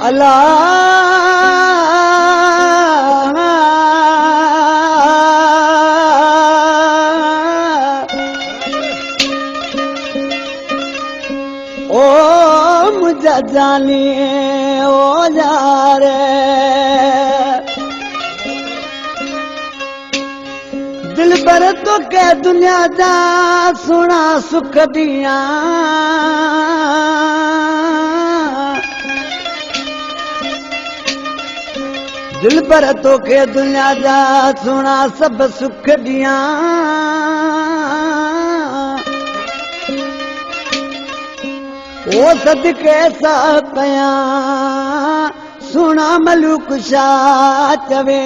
अल्लाह ओ मुझे जानी ओ यारे दिल पर तो के दुनिया जा सुना सुख दिया दिल पर तो के दुनिया जा सुना सब सुख दिया ओ सदके सा कया सुना मलूक शाह चवे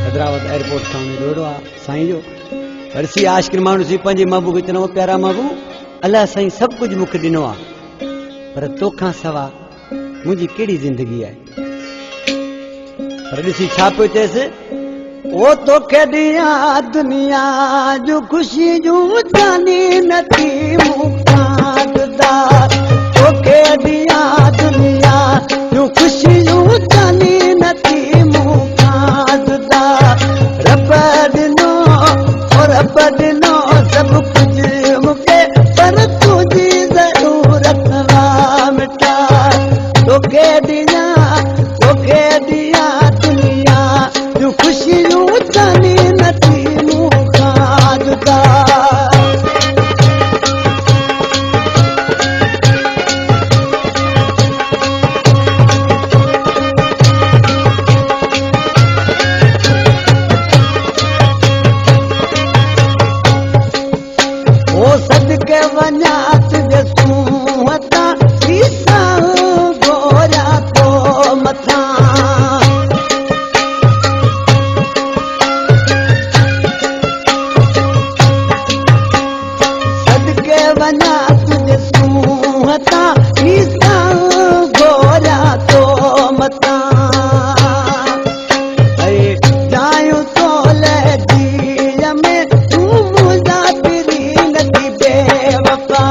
हैदराबाद एयरपोर्ट सामने रोडो आ साईं जो हरसी आशिक माण्हू सी पंहिंजे महबूब खे चवणो प्यारा महबूब अल्लाह साईं सभु कुझु मूंखे ॾिनो आहे पर तोखां सवा मुंहिंजी कहिड़ी ज़िंदगी आहे पर ॾिसी छा पियो चएसि ओ तोखे ॾियां दुनिया जूं ख़ुशी जूं जानी नथी मूंखां जुदा तोखे ॾियां दुनिया जूं ख़ुशी जूं जानी नथी मूंखां जुदा रब ॾिनो सभु कुझु मूंखे पर तुंहिंजी ज़रूरत वाह मिटा तोखे ॾियां दुनिया जूं ख़ुशियूं जानी नथी मूंखां जुदा ओ सदके वञा तुंहिंजे सूंहं तां शीशा घोरा तो मथां सदके वञा तुंहिंजे सूंहं तां शीशा घोरा तो मथां जायूं तो लहदीअ में तूं मुंहिंजा पिरी नथी बेवफा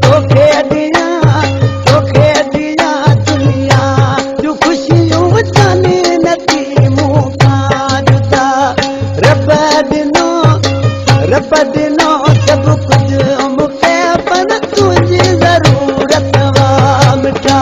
तोखे ॾियां दुनिया जूं ख़ुशियूं जानी नथी मूंखां जुदा रब ॾिनो सभु कुझु मूंखे पर तुंहिंजी ज़रूरत वाह मिठा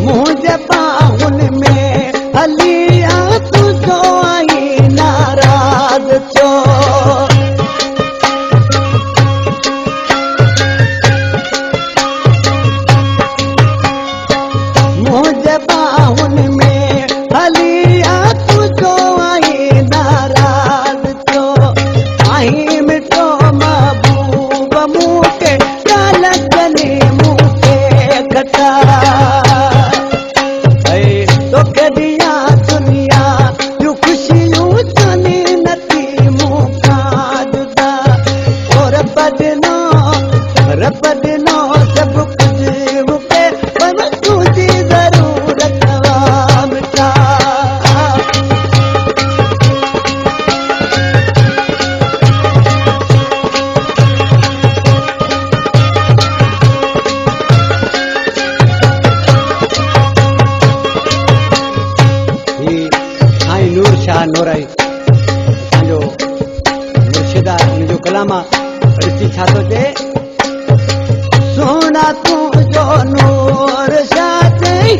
मुंहिंजे बाहुनि में हलिया तुंहिंजो आई नाराज़ छो मुंहिंजे बाहुनि में हलिया तुंहिंजो आई नाराज़ छो आई मिठो महबूब मूंखे ॻाल्हि मूंखे घटा तोखे ॾियां दुनिया जूं ख़ुशियूं जानी नथी मूंखां जुदा ओ रब ॾिनो सभु कुझु मूंखे पर तुंहिंजी ज़रूरत वाह मिठा साईं नूर शाह नूराई असांजो मुर्शिद आहे उनजो कलाम आहे ॾिसी छा थो चए सोना तुंहिंजो नूर शाह चई